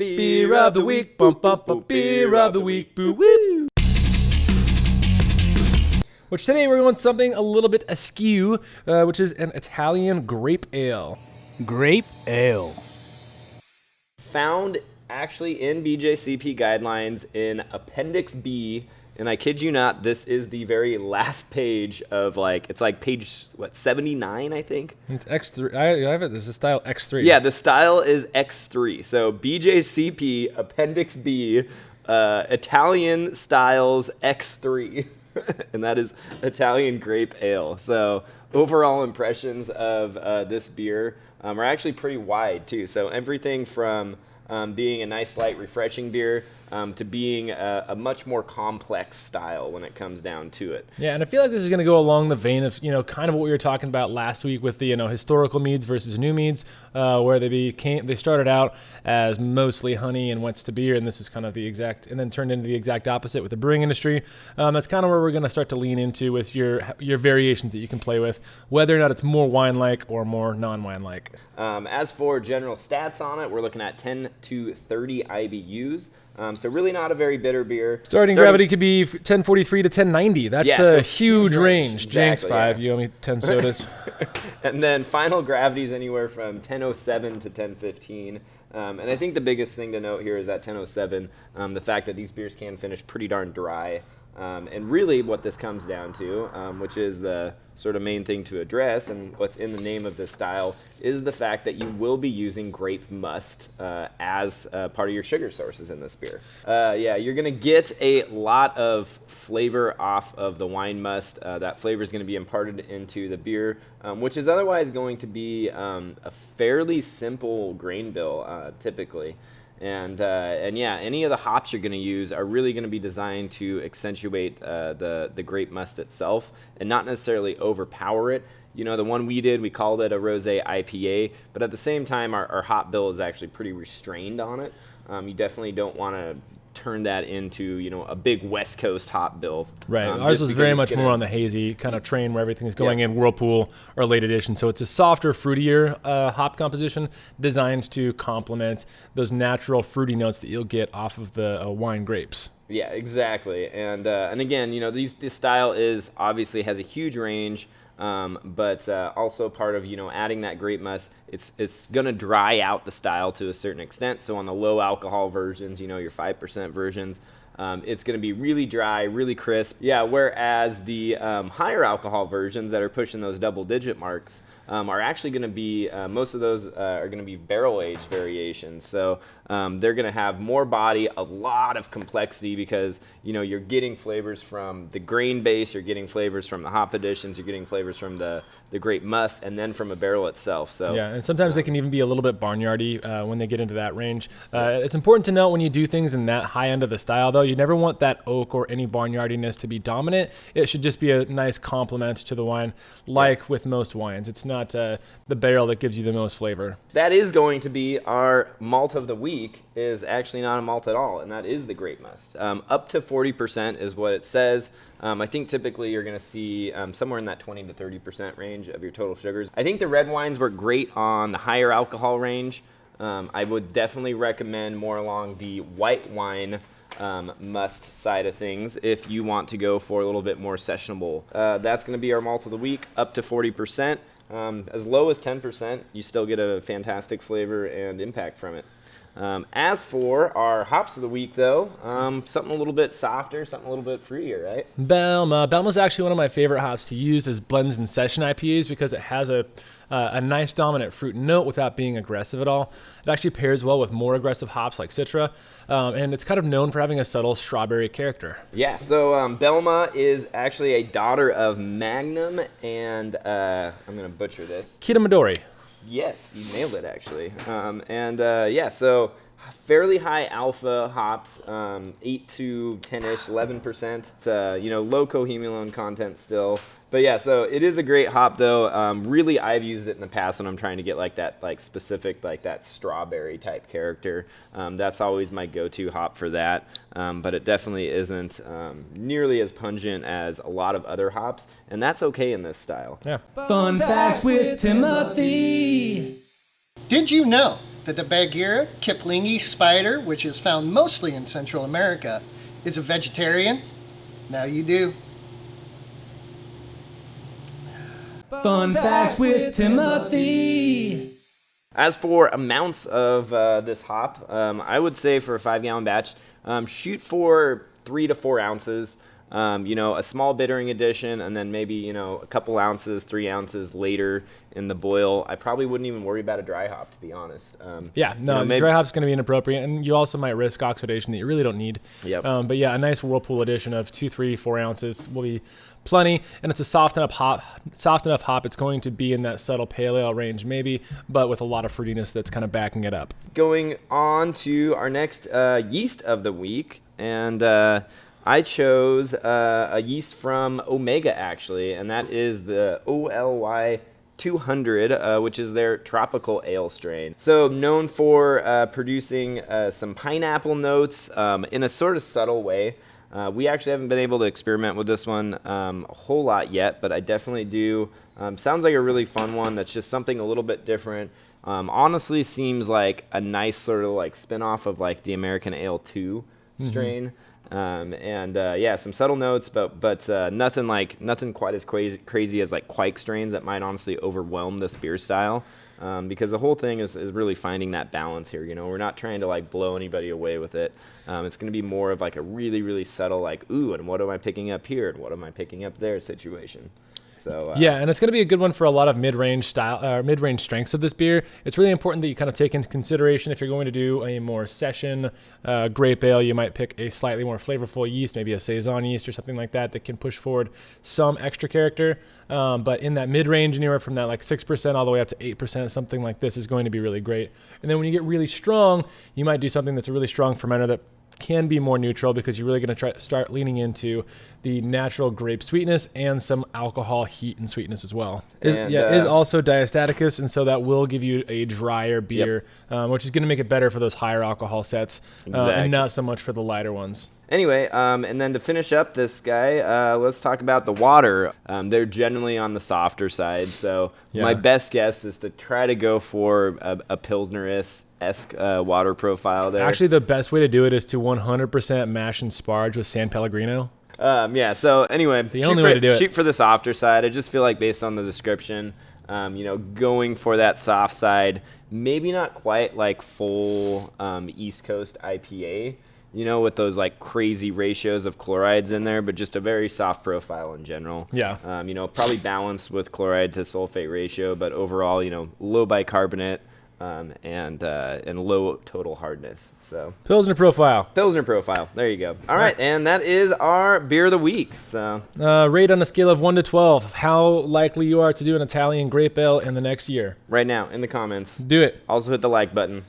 Beer of the week, bump, bump, bump, beer of the week, boo, woo. Which today we're going something a little bit askew, which is an Italian grape ale. Grape ale. Found actually in BJCP guidelines in Appendix B, and I kid you not, this is the very last page of it's like page 79, I think. It's X3. I have it. This is style X3. Yeah, the style is X3. So BJCP Appendix B, Italian styles X3, and that is Italian grape ale. So overall impressions of this beer are actually pretty wide too. So everything from being a nice, light, refreshing beer to being a much more complex style when it comes down to it. Yeah, and I feel like this is going to go along the vein of, kind of what we were talking about last week with the, historical meads versus new meads, where they started out as mostly honey and went to beer, and this is kind of and then turned into the exact opposite with the brewing industry. That's kind of where we're going to start to lean into with your variations that you can play with, whether or not it's more wine-like or more non-wine-like. As for general stats on it, we're looking at 10 to 30 IBUs. So really not a very bitter beer. Starting gravity could be 1043 to 1090. That's a huge range. Exactly, Jinx 5, you owe me 10 sodas. And then final gravity is anywhere from 1007 to 1015. And I think the biggest thing to note here is that 1007, the fact that these beers can finish pretty darn dry. And really what this comes down to, which is the sort of main thing to address and what's in the name of this style, is the fact that you will be using grape must as part of your sugar sources in this beer. You're going to get a lot of flavor off of the wine must. That flavor is going to be imparted into the beer, which is otherwise going to be a fairly simple grain bill typically. And any of the hops you're going to use are really going to be designed to accentuate the grape must itself and not necessarily overpower it. The one we did, we called it a rosé IPA, but at the same time, our hop bill is actually pretty restrained on it. You definitely don't want to turn that into a big West Coast hop bill. Right. Ours was very much more on the hazy kind of train where everything is going in Whirlpool or late edition. So it's a softer, fruitier hop composition designed to complement those natural fruity notes that you'll get off of the wine grapes. Yeah, exactly. And again, this style obviously has a huge range. But also part of adding that grape must, it's going to dry out the style to a certain extent. So on the low alcohol versions, your 5% versions, it's going to be really dry, really crisp. Yeah, whereas the higher alcohol versions that are pushing those double-digit marks are actually going to be, most of those are going to be barrel-aged variations. So they're going to have more body, a lot of complexity because, you're getting flavors from the grain base, you're getting flavors from the hop additions, you're getting flavors from the grape must, and then from a barrel itself. So yeah, and sometimes they can even be a little bit barnyardy when they get into that range. It's important to note when you do things in that high end of the style, though, you never want that oak or any barnyardiness to be dominant. It should just be a nice complement to the wine, like with most wines. It's not the barrel that gives you the most flavor. That is going to be our malt of the week, is actually not a malt at all, and that is the grape must. Up to 40% is what it says. I think typically you're going to see somewhere in that 20 to 30% range of your total sugars. I think the red wines work great on the higher alcohol range. I would definitely recommend more along the white wine must side of things if you want to go for a little bit more sessionable. That's going to be our malt of the week, up to 40%. As low as 10%, you still get a fantastic flavor and impact from it. As for our hops of the week, though, something a little bit softer, something a little bit fruitier, right? Belma's actually one of my favorite hops to use as blends and session IPAs because it has a nice dominant fruit note without being aggressive at all. It actually pairs well with more aggressive hops like Citra, and it's kind of known for having a subtle strawberry character. Yeah, so Belma is actually a daughter of Magnum and, I'm going to butcher this. Kitamadori. Yes, you nailed it, actually. So fairly high alpha hops, 8 to 10-ish, 11%. It's, low cohumulone content still. But yeah, so it is a great hop, though. Really, I've used it in the past when I'm trying to get that specific, that strawberry type character. That's always my go-to hop for that. But it definitely isn't nearly as pungent as a lot of other hops, and that's okay in this style. Yeah. Fun facts with Timothy. Did you know that the Bagheera kiplingi spider, which is found mostly in Central America, is a vegetarian? Now you do. Fun facts with Timothy. As for amounts of this hop, I would say for a 5-gallon batch, shoot for 3 to 4 ounces. A small bittering addition, and then maybe, a couple ounces, 3 ounces later in the boil. I probably wouldn't even worry about a dry hop, to be honest. The dry hop's going to be inappropriate, and you also might risk oxidation that you really don't need. Yep. But yeah, a nice Whirlpool addition of 2, 3, 4 ounces will be plenty, and it's a soft enough hop. It's going to be in that subtle pale ale range, maybe, but with a lot of fruitiness that's kind of backing it up. Going on to our next yeast of the week, and I chose a yeast from Omega, actually, and that is the OLY 200, which is their tropical ale strain. So known for producing some pineapple notes in a sort of subtle way. We actually haven't been able to experiment with this one a whole lot yet, but I definitely do. Sounds like a really fun one that's just something a little bit different. Honestly seems like a nice sort of like spin-off of like the American Ale 2 strain. Some subtle notes, but nothing quite as crazy as like Quake strains that might honestly overwhelm this beer style. Because the whole thing is really finding that balance here. We're not trying to like blow anybody away with it. It's going to be more of like a really, really subtle like, ooh, and what am I picking up here and what am I picking up there situation. So and it's going to be a good one for a lot of mid-range strengths of this beer. It's really important that you kind of take into consideration if you're going to do a more session grape ale, you might pick a slightly more flavorful yeast, maybe a saison yeast or something like that can push forward some extra character. But in that mid-range, anywhere from that like 6% all the way up to 8%, something like this is going to be really great. And then when you get really strong, you might do something that's a really strong fermenter that can be more neutral, because you're really going to start leaning into the natural grape sweetness and some alcohol heat and sweetness as well. Is also diastaticus, and so that will give you a drier beer, which is going to make it better for those higher alcohol sets, and not so much for the lighter ones. Anyway, and then to finish up this guy, let's talk about the water. They're generally on the softer side, so my best guess is to try to go for a Pilsner-esque water profile there. Actually, the best way to do it is to 100% mash and sparge with San Pellegrino. So anyway, the only way to do it. Shoot for the softer side. I just feel like based on the description, going for that soft side, maybe not quite like full East Coast IPA, with those like crazy ratios of chlorides in there, but just a very soft profile in general. Yeah. Probably balanced with chloride to sulfate ratio, but overall, low bicarbonate and low total hardness. So Pilsner profile. There you go. All right, and that is our beer of the week. So rate on a scale of 1 to 12 how likely you are to do an Italian grape ale in the next year. Right now in the comments. Do it. Also hit the like button.